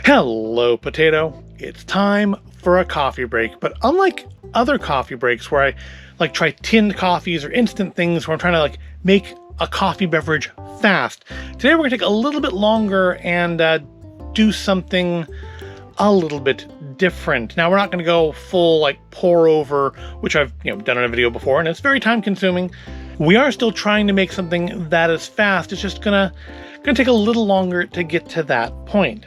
Hello, potato. It's time for a coffee break, but unlike other coffee breaks where I try tinned coffees or instant things where I'm trying to make a coffee beverage fast, today we're gonna take a little bit longer and do something a little bit different. Now we're not gonna go full pour over, which I've done in a video before, and it's very time consuming. We are still trying to make something that is fast. It's just gonna take a little longer to get to that point.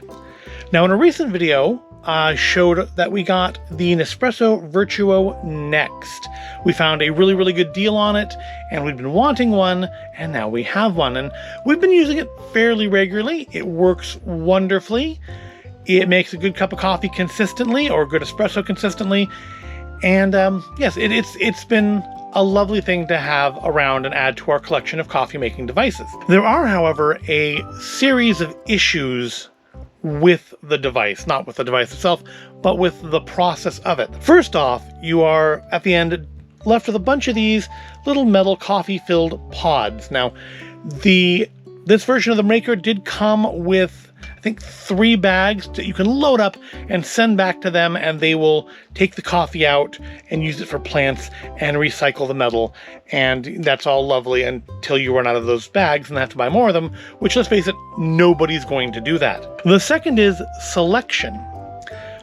Now, in a recent video, I showed that we got the Nespresso Vertuo Next. We found a really, really good deal on it, and we've been wanting one, and now we have one. And we've been using it fairly regularly. It works wonderfully. It makes a good cup of coffee consistently, or good espresso consistently. And yes, it's been a lovely thing to have around and add to our collection of coffee making devices. There are, however, a series of issues with the device, not with the device itself, but with the process of it. First off, you are at the end left with a bunch of these little metal coffee-filled pods. Now, this version of the maker did come with, I think, 3 bags that you can load up and send back to them, and they will take the coffee out and use it for plants and recycle the metal. And that's all lovely until you run out of those bags and have to buy more of them, which, let's face it, nobody's going to do that. The second is selection.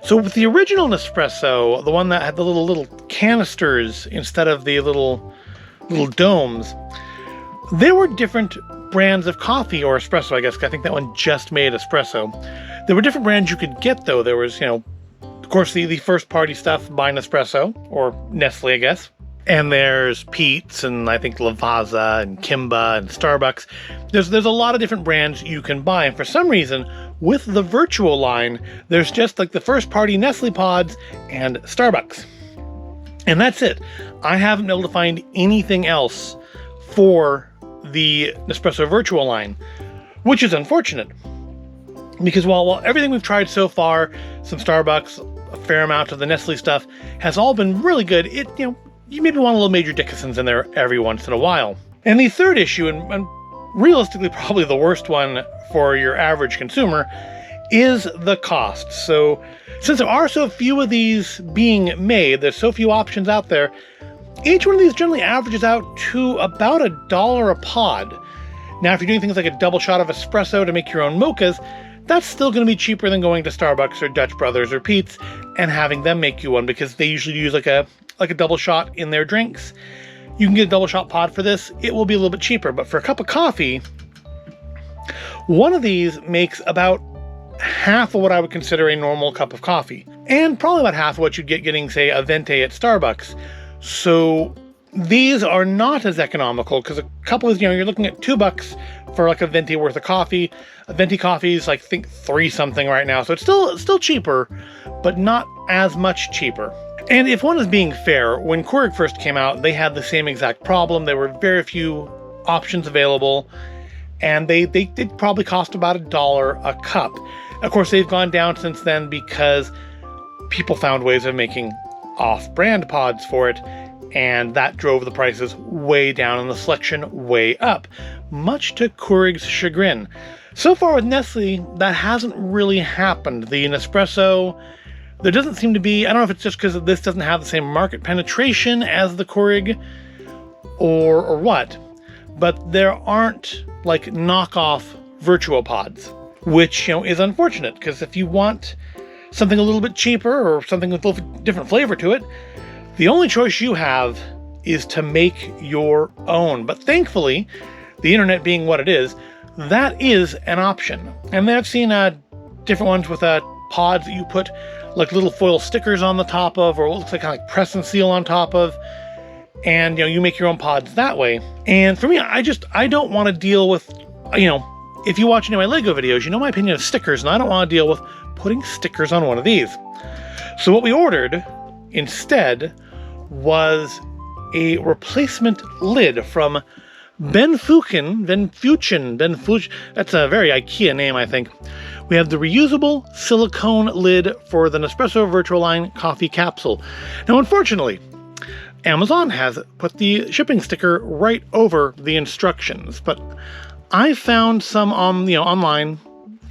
So with the original Nespresso, the one that had the little canisters instead of the little domes, there were different brands of coffee, or espresso, I guess. I think that one just made espresso. There were different brands you could get, though. There was, of course, the first party stuff by Nespresso, or Nestle, I guess. And there's Peet's, and I think Lavazza, and Kimba, and Starbucks. There's a lot of different brands you can buy, and for some reason, with the Vertuo line, there's just the first party Nestle pods and Starbucks. And that's it. I haven't been able to find anything else for the Nespresso Vertuo line, which is unfortunate, because while everything we've tried so far, some Starbucks, a fair amount of the Nestle stuff, has all been really good, you maybe want a little Major Dickinson's in there every once in a while. And the third issue, and realistically probably the worst one for your average consumer, is the cost. So since there are so few of these being made, there's so few options out there, each one of these generally averages out to about $1 a pod. Now, if you're doing things like a double shot of espresso to make your own mochas, that's still going to be cheaper than going to Starbucks or Dutch Brothers or Peet's and having them make you one, because they usually use like a double shot in their drinks. You can get a double shot pod for this. It will be a little bit cheaper, but for a cup of coffee, one of these makes about half of what I would consider a normal cup of coffee, and probably about half of what you'd get getting, say, a Venti at Starbucks. So these are not as economical, because a couple of, you're looking at $2 for a Venti worth of coffee. A Venti coffee is think 3 something right now. So it's still cheaper, but not as much cheaper. And if one is being fair, when Keurig first came out, they had the same exact problem. There were very few options available, and they did probably cost about $1 a cup. Of course, they've gone down since then because people found ways of making off-brand pods for it, and that drove the prices way down and the selection way up, much to Keurig's chagrin. So far with Nestle, that hasn't really happened. The Nespresso, there doesn't seem to be, I don't know if it's just because this doesn't have the same market penetration as the Keurig or what, but there aren't knockoff Vertuo pods, which is unfortunate, because if you want something a little bit cheaper or something with a little different flavor to it, the only choice you have is to make your own. But thankfully, the internet being what it is, that is an option. And I've seen different ones with pods that you put little foil stickers on the top of, or what looks like press and seal on top of, and you make your own pods that way. And for me, I don't want to deal with, if you watch any of my Lego videos, you know my opinion of stickers, and I don't want to deal with putting stickers on one of these. So what we ordered instead was a replacement lid from Benfuchen. That's a very IKEA name, I think. We have the reusable silicone lid for the Nespresso Vertuoline Coffee Capsule. Now, unfortunately, Amazon has put the shipping sticker right over the instructions, but I found some online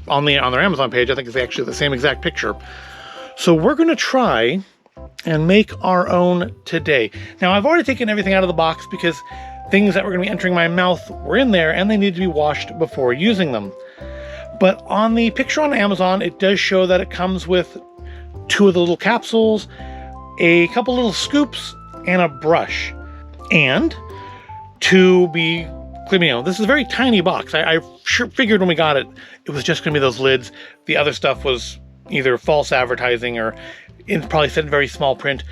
on their Amazon page, I think it's actually the same exact picture. So we're going to try and make our own today. Now, I've already taken everything out of the box because things that were going to be entering my mouth were in there and they need to be washed before using them. But on the picture on Amazon, it does show that it comes with 2 of the little capsules, a couple little scoops, and a brush. And to be clear, this is a very tiny box. I sure figured when we got it, it was just going to be those lids. The other stuff was either false advertising or probably said in very small print,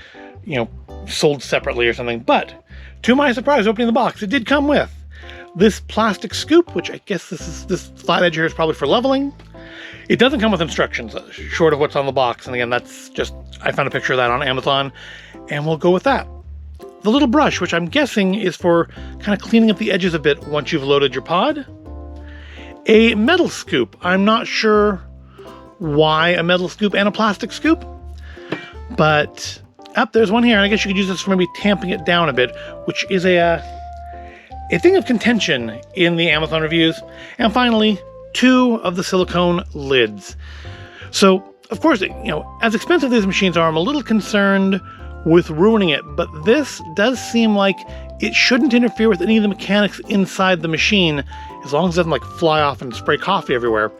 sold separately or something. But to my surprise, opening the box, it did come with this plastic scoop, which I guess this flat edge here is probably for leveling. It doesn't come with instructions, short of what's on the box. And again, that's just, I found a picture of that on Amazon, and we'll go with that. The little brush, which I'm guessing is for kind of cleaning up the edges a bit once you've loaded your pod. A metal scoop. I'm not sure why a metal scoop and a plastic scoop, but there's one here, and I guess you could use this for maybe tamping it down a bit, which is a thing of contention in the Amazon reviews. And finally, 2 of the silicone lids. So, of course, as expensive as these machines are, I'm a little concerned with ruining it, but this does seem like it shouldn't interfere with any of the mechanics inside the machine, as long as it doesn't fly off and spray coffee everywhere.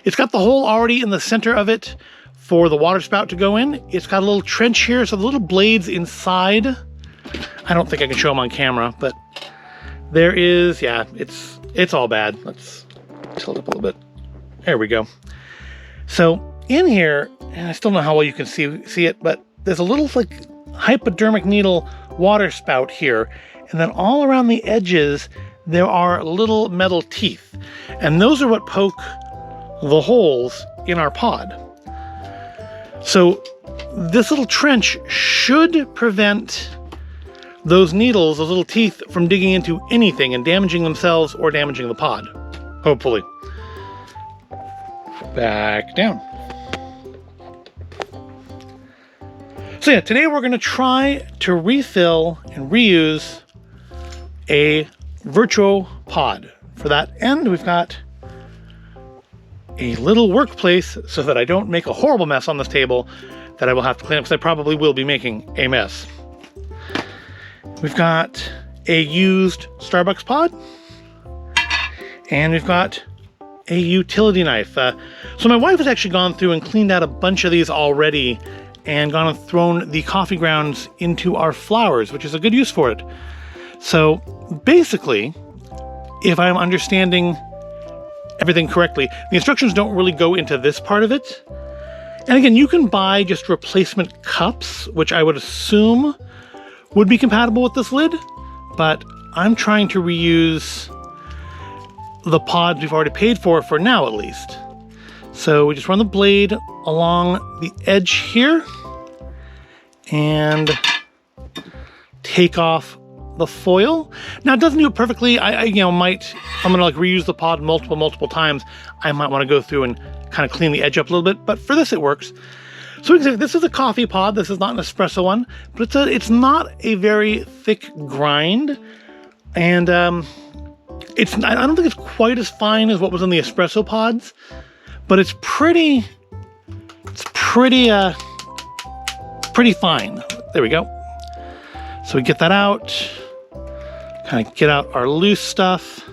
It's got the hole already in the center of it for the water spout to go in. It's got a little trench here, so the little blades inside, I don't think I can show them on camera, but there is, it's all bad. Let's tilt up a little bit. There we go. So in here, and I still don't know how well you can see it, but there's a little hypodermic needle water spout here, and then all around the edges there are little metal teeth, and those are what poke the holes in our pod. So this little trench should prevent those needles, those little teeth, from digging into anything and damaging themselves or damaging the pod, hopefully. Back down. So yeah, today we're going to try to refill and reuse a Vertuo pod. For that end, we've got a little workplace so that I don't make a horrible mess on this table that I will have to clean up, because I probably will be making a mess. We've got a used Starbucks pod, and we've got a utility knife. So my wife has actually gone through and cleaned out a bunch of these already and gone and thrown the coffee grounds into our flowers, which is a good use for it. So basically, if I'm understanding everything correctly, the instructions don't really go into this part of it. And again, you can buy just replacement cups, which I would assume would be compatible with this lid, but I'm trying to reuse the pods we've already paid for now at least. So we just run the blade along the edge here and take off the foil. Now it doesn't do it perfectly. I'm gonna reuse the pod multiple times. I might want to go through and kind of clean the edge up a little bit, but for this it works. So we can say this is a coffee pod. This is not an espresso one, but it's not a very thick grind, and I don't think it's quite as fine as what was in the espresso pods, but it's pretty fine. There we go. So we get that out, kind of get out our loose stuff.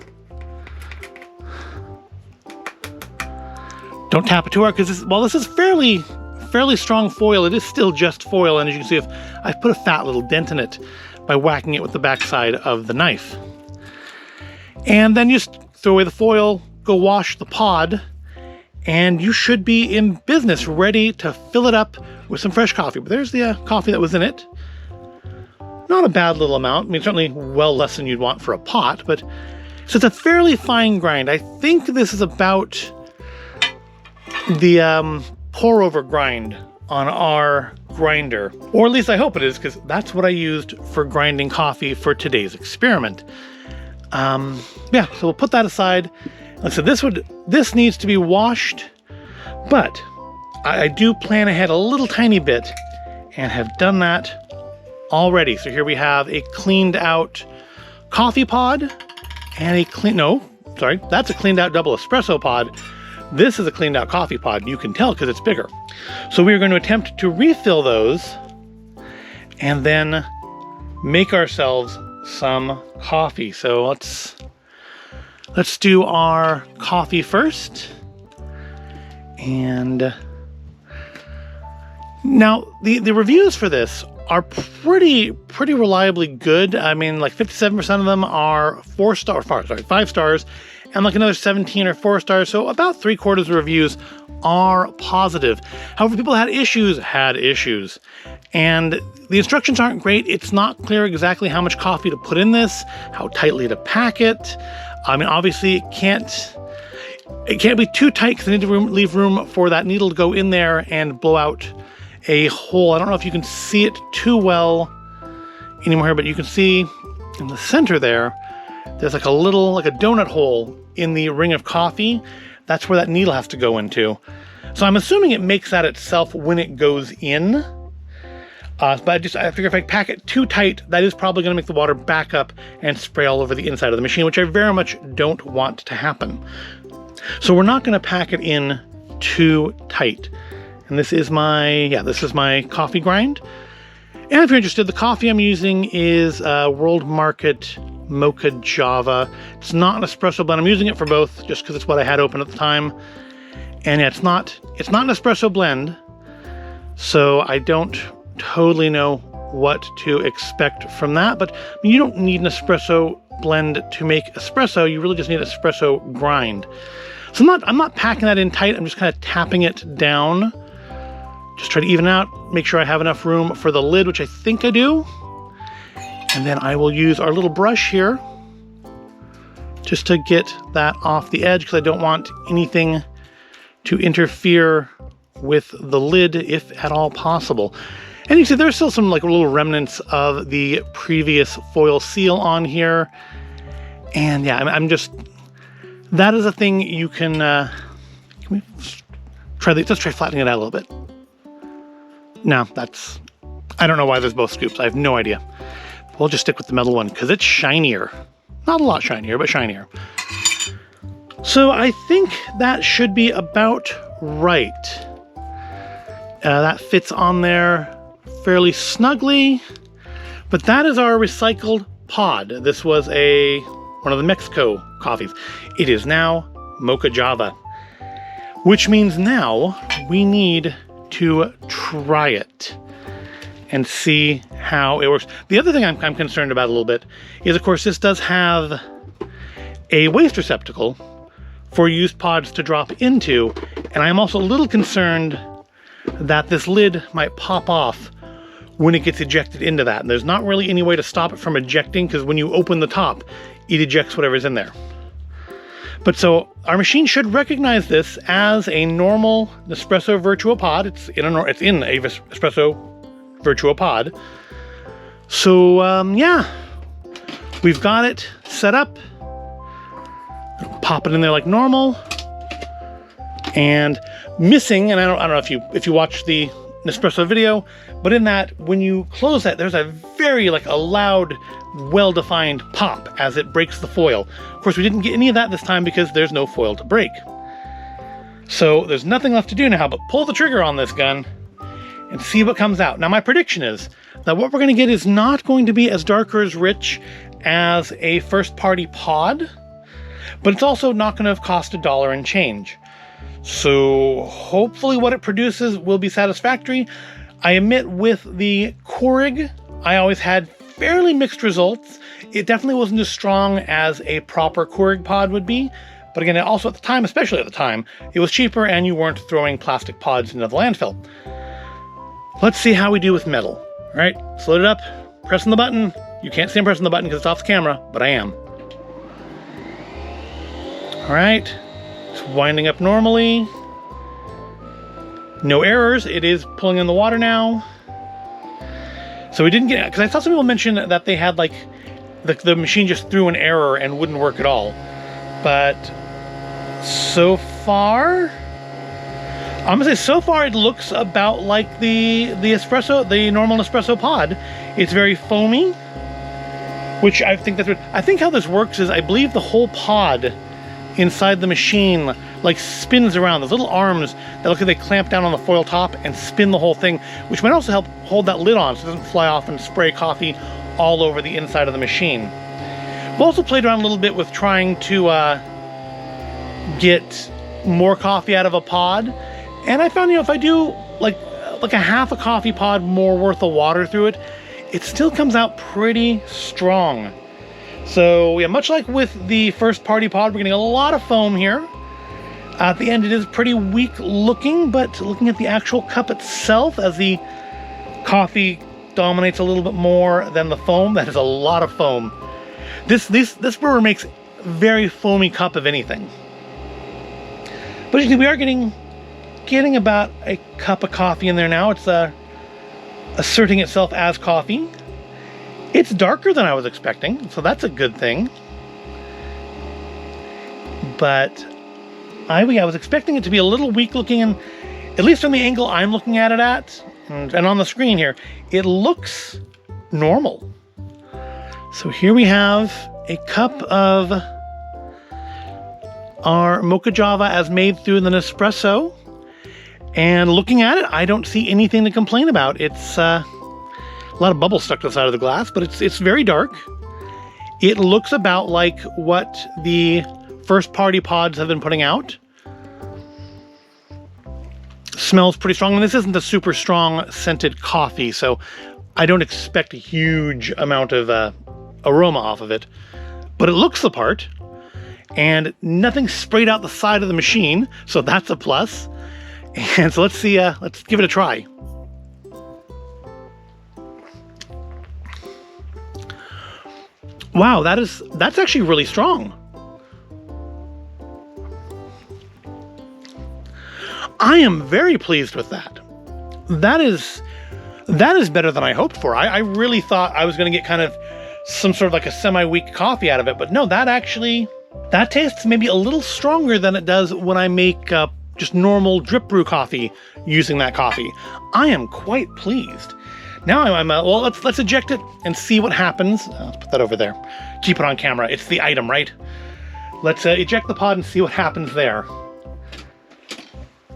Don't tap it too hard, because while this is fairly strong foil, it is still just foil, and as you can see, if I've put a fat little dent in it by whacking it with the backside of the knife. And then you just throw away the foil, go wash the pod, and you should be in business, ready to fill it up with some fresh coffee. But there's the coffee that was in it. Not a bad little amount. I mean, certainly well less than you'd want for a pot, but so it's a fairly fine grind. I think this is about the pour over grind on our grinder, or at least I hope it is, because that's what I used for grinding coffee for today's experiment. So we'll put that aside. Like I said, this needs to be washed, but I do plan ahead a little tiny bit and have done that already. So here we have a cleaned out coffee pod and that's a cleaned out double espresso pod. This is a cleaned out coffee pod. You can tell because it's bigger. So we are going to attempt to refill those and then make ourselves some coffee. So let's do our coffee first. And now the reviews for this are pretty reliably good. I mean, like 57% of them are 5 stars, and like another 17 are 4 stars. So about 3/4 of reviews are positive. However, people had issues, and the instructions aren't great. It's not clear exactly how much coffee to put in this, how tightly to pack it. I mean, obviously it can't be too tight because I need to leave room for that needle to go in there and blow out a hole. I don't know if you can see it too well anymore here, but you can see in the center there's like a donut hole in the ring of coffee. That's where that needle has to go into. So I'm assuming it makes that itself when it goes in. But I figure if I pack it too tight, that is probably going to make the water back up and spray all over the inside of the machine, which I very much don't want to happen. So we're not going to pack it in too tight. And this is my coffee grind. And if you're interested, the coffee I'm using is World Market Mocha Java. It's not an espresso blend. I'm using it for both just because it's what I had open at the time. And yeah, it's not an espresso blend, so I don't totally know what to expect from that. But I mean, you don't need an espresso blend to make espresso. You really just need an espresso grind. So I'm not packing that in tight. I'm just kind of tapping it down. Just try to even out, make sure I have enough room for the lid, which I think I do. And then I will use our little brush here just to get that off the edge because I don't want anything to interfere with the lid if at all possible. And you see there's still some like little remnants of the previous foil seal on here. And yeah, that is a thing you can we let's try flattening it out a little bit. No, I don't know why there's both scoops. I have no idea. We'll just stick with the metal one because it's shinier. Not a lot shinier, but shinier. So I think that should be about right. That fits on there fairly snugly. But that is our recycled pod. This was one of the Mexico coffees. It is now Mocha Java, which means now we need to try it and see how it works. The other thing I'm concerned about a little bit is, of course, this does have a waste receptacle for used pods to drop into, and I'm also a little concerned that this lid might pop off when it gets ejected into that. And there's not really any way to stop it from ejecting because when you open the top, it ejects whatever's in there. But so our machine should recognize this as a normal Nespresso Vertuo pod. It's in a Nespresso Vertuo pod. So yeah, we've got it set up. Pop it in there like normal. And missing, and I don't know if you watch the Nespresso video, but in that, when you close that, there's a very a loud, well-defined pop as it breaks the foil. Of course, we didn't get any of that this time because there's no foil to break. So there's nothing left to do now but pull the trigger on this gun and see what comes out. Now, my prediction is that what we're going to get is not going to be as dark or as rich as a first-party pod, but it's also not going to have cost $1 and change. So hopefully what it produces will be satisfactory. I admit with the Keurig, I always had fairly mixed results. It definitely wasn't as strong as a proper Keurig pod would be. But again, also at the time, especially at the time, it was cheaper and you weren't throwing plastic pods into the landfill. Let's see how we do with metal. All right, let's load it up, pressing the button. You can't see I'm pressing the button because it's off the camera, but I am. All right. It's winding up normally. No errors. It is pulling in the water now. So we didn't get, because I saw some people mention that they had the machine just threw an error and wouldn't work at all. But so far, I'm gonna say so far it looks about like the normal Nespresso pod. It's very foamy, which I think that's what, I think how this works is I believe the whole pod inside the machine like spins around. Those little arms that look like they clamp down on the foil top and spin the whole thing, which might also help hold that lid on so it doesn't fly off and spray coffee all over the inside of the machine. I've also played around a little bit with trying to get more coffee out of a pod, and I found, if I do like a half a coffee pod more worth of water through it, it still comes out pretty strong. So yeah, much like with the first party pod, we're getting a lot of foam here. At the end it is pretty weak looking, but looking at the actual cup itself, as the coffee dominates a little bit more than the foam, that is a lot of foam. This brewer makes very foamy cup of anything. But you see, we are getting about a cup of coffee in there now. It's asserting itself as coffee. It's darker than I was expecting, so that's a good thing. But I was expecting it to be a little weak looking, and at least from the angle I'm looking at it at, and on the screen here, it looks normal. So here we have a cup of our Mocha Java as made through the Nespresso. And looking at it, I don't see anything to complain about. It's a lot of bubbles stuck to the side of the glass, but it's very dark. It looks about like what the first party pods have been putting out. Smells pretty strong, and this isn't a super strong scented coffee, so I don't expect a huge amount of aroma off of it. But it looks the part, and nothing sprayed out the side of the machine, so that's a plus. And so let's see, let's give it a try. Wow, that's actually really strong. I am very pleased with that. That is better than I hoped for. I really thought I was going to get kind of some sort of like a semi-weak coffee out of it, but no, that tastes maybe a little stronger than it does when I make just normal drip brew coffee using that coffee. I am quite pleased. Now well, let's eject it and see what happens. Let's put that over there. Keep it on camera. It's the item, right? Let's eject the pod and see what happens there.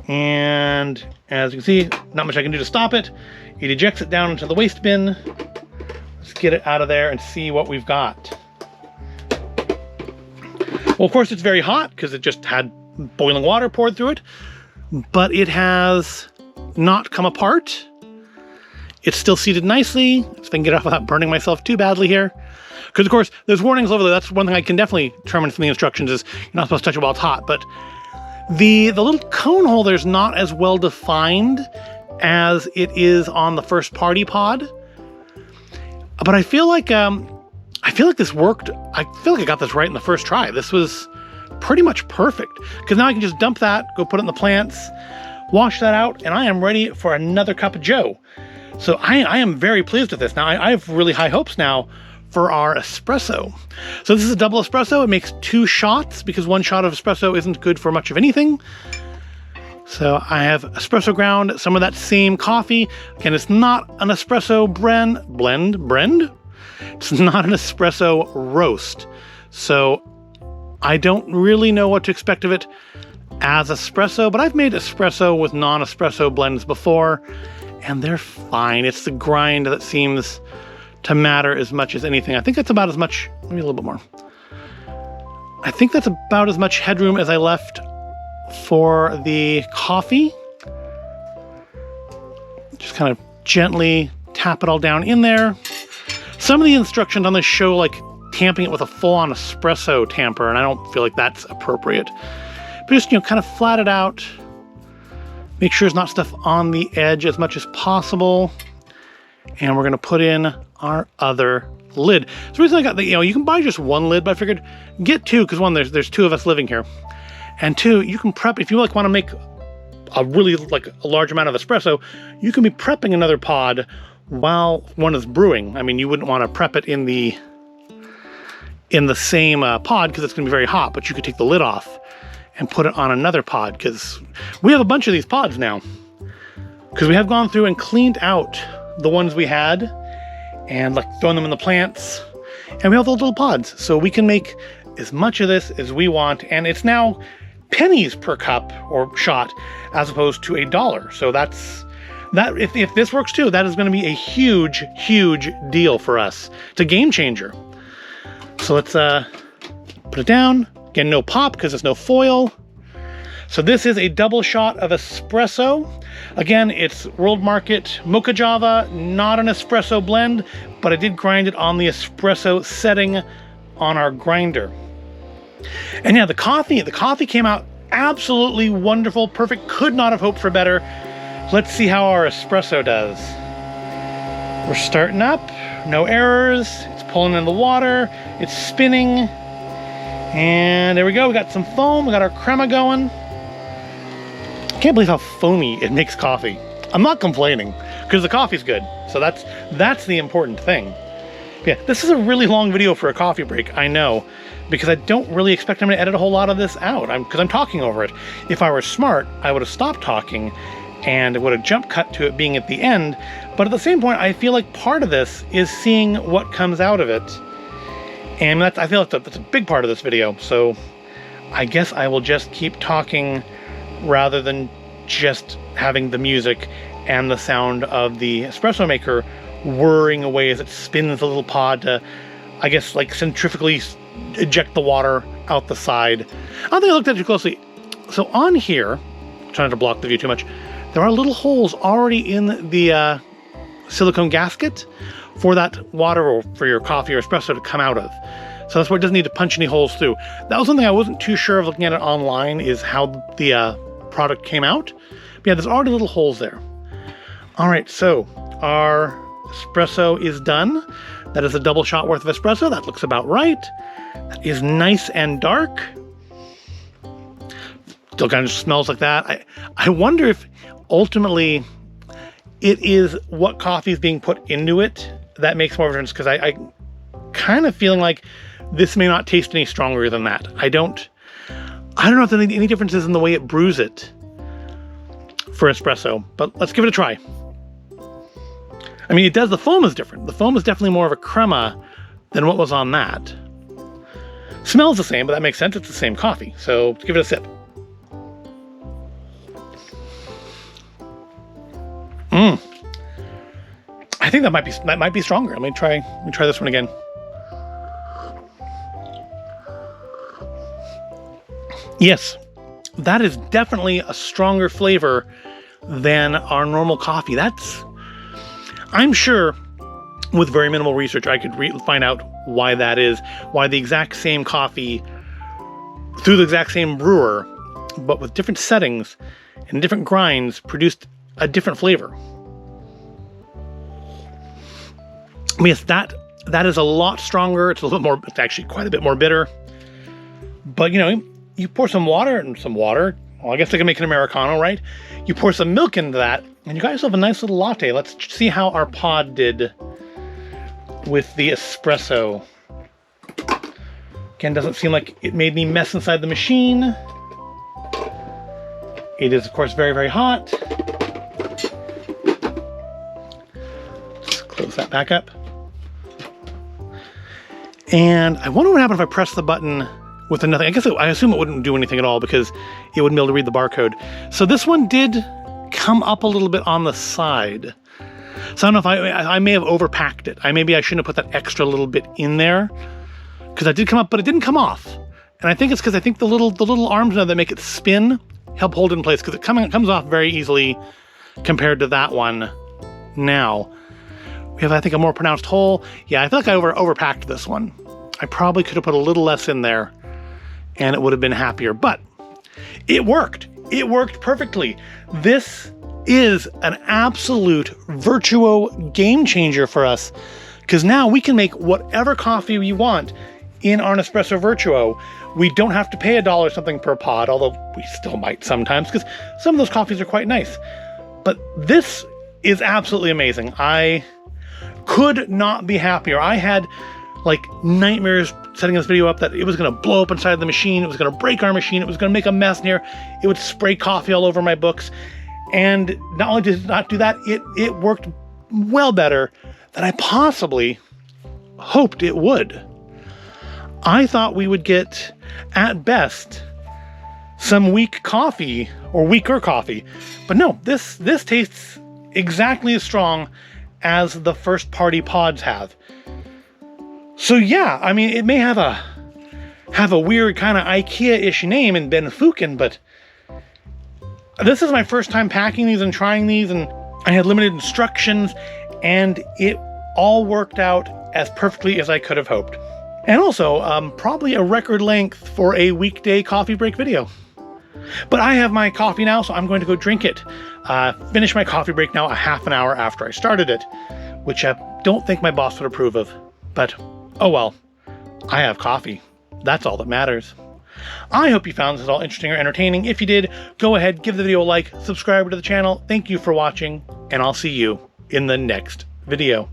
And as you can see, not much I can do to stop it. It ejects it down into the waste bin. Let's get it out of there and see what we've got. Well, of course, it's very hot because it just had boiling water poured through it, but it has not come apart. It's still seated nicely. If I can get it off without burning myself too badly here. Because, of course, there's warnings over there. That's one thing I can definitely determine from the instructions is you're not supposed to touch it while it's hot. But the little cone holder is not as well defined as it is on the first party pod. But I feel like this worked. I feel like I got this right in the first try. This was pretty much perfect. Because now I can just dump that, go put it in the plants, wash that out, and I am ready for another cup of joe. So I am very pleased with this. Now I have really high hopes now for our espresso. So this is a double espresso. It makes 2 shots because 1 shot of espresso isn't good for much of anything. So I have espresso ground, some of that same coffee. Again, it's not an espresso blend. It's not an espresso roast. So I don't really know what to expect of it as espresso, but I've made espresso with non-espresso blends before, and they're fine. It's the grind that seems to matter as much as anything. I think that's about as much, maybe a little bit more. I think that's about as much headroom as I left for the coffee. Just kind of gently tap it all down in there. Some of the instructions on this show like tamping it with a full-on espresso tamper, and I don't feel like that's appropriate. But just, kind of flat it out. Make sure there's not stuff on the edge as much as possible. And we're going to put in our other lid. So the reason I got the, you can buy just 1 lid, but I figured get 2, because 1, there's 2 of us living here. And 2, you can prep, if you want to make a really a large amount of espresso, you can be prepping another pod while one is brewing. I mean, you wouldn't want to prep it in the same pod because it's going to be very hot, but you could take the lid off and put it on another pod, because we have a bunch of these pods now. Because we have gone through and cleaned out the ones we had and thrown them in the plants, and we have those little pods. So we can make as much of this as we want, and it's now pennies per cup or shot as opposed to $1. So that's that. If this works too, that is going to be a huge, huge deal for us. It's a game changer. So let's put it down. Again, no pop because there's no foil. So this is a double shot of espresso. Again, it's World Market Mocha Java, not an espresso blend, but I did grind it on the espresso setting on our grinder. And yeah, the coffee came out absolutely wonderful, perfect, could not have hoped for better. Let's see how our espresso does. We're starting up, no errors, it's pulling in the water, it's spinning, and there we go, we got some foam, we got our crema going. I can't believe how foamy it makes coffee. I'm not complaining, because the coffee's good, so that's the important thing. Yeah, this is a really long video for a coffee break, I know, because I don't really expect I'm going to edit a whole lot of this out, because I'm talking over it. If I were smart, I would have stopped talking, and it would have jump cut to it being at the end, but at the same point, I feel like part of this is seeing what comes out of it, and I feel like that's a big part of this video, so I guess I will just keep talking rather than just having the music and the sound of the espresso maker whirring away as it spins the little pod to, I guess, like centrifugally eject the water out the side. I don't think I looked at it too closely. So on here, trying not to block the view too much, there are little holes already in the silicone gasket for that water or for your coffee or espresso to come out of. So that's why it doesn't need to punch any holes through. That was something I wasn't too sure of looking at it online, is how the product came out. But yeah, there's already little holes there. All right, so our espresso is done. That is a double shot worth of espresso. That looks about right. That is nice and dark. Still kind of smells like that. I wonder if ultimately it is what coffee is being put into it that makes more of a difference, because I kind of feeling like this may not taste any stronger than that. I don't know if there's any differences in the way it brews it for espresso, but let's give it a try. I mean, it does, the foam is different. The foam is definitely more of a crema than what was on that. Smells the same, but that makes sense. It's the same coffee. So let's give it a sip. I think that might be stronger. Let me try this one again. Yes, that is definitely a stronger flavor than our normal coffee. I'm sure with very minimal research, I could find out why that is, why the exact same coffee through the exact same brewer, but with different settings and different grinds, produced a different flavor. Yes, that is a lot stronger. It's a little bit more, it's actually quite a bit more bitter. But you pour some water. Well, I guess I can make an Americano, right? You pour some milk into that, and you got yourself a nice little latte. Let's see how our pod did with the espresso. Again, doesn't seem like it made any mess inside the machine. It is, of course, very, very hot. Let's close that back up. And I wonder what happened if I press the button with nothing. I assume it wouldn't do anything at all because it wouldn't be able to read the barcode. So this one did come up a little bit on the side. So I don't know if I may have overpacked it. Maybe I shouldn't have put that extra little bit in there, because that did come up, but it didn't come off. And I think it's because I think the little arms now that make it spin help hold it in place, because it comes off very easily compared to that one. Now we have, I think, a more pronounced hole. Yeah, I feel like I overpacked this one. I probably could have put a little less in there and it would have been happier, but it worked. It worked perfectly. This is an absolute Vertuo game changer for us, because now we can make whatever coffee we want in our Nespresso Vertuo. We don't have to pay $1 something per pod, although we still might sometimes, because some of those coffees are quite nice. But this is absolutely amazing. I could not be happier. I had like nightmares setting this video up that it was going to blow up inside the machine. It was going to break our machine. It was going to make a mess in here. It would spray coffee all over my books. And not only did it not do that, it worked well better than I possibly hoped it would. I thought we would get, at best, some weak coffee or weaker coffee. But no, this tastes exactly as strong as the first party pods have. So yeah, I mean, it may have a weird kind of IKEA-ish name in Benfuchen, but this is my first time packing these and trying these, and I had limited instructions, and it all worked out as perfectly as I could have hoped. And also, probably a record length for a weekday coffee break video. But I have my coffee now, so I'm going to go drink it. Finish my coffee break now a half an hour after I started it, which I don't think my boss would approve of. But, oh well, I have coffee. That's all that matters. I hope you found this all interesting or entertaining. If you did, go ahead, give the video a like, subscribe to the channel. Thank you for watching, and I'll see you in the next video.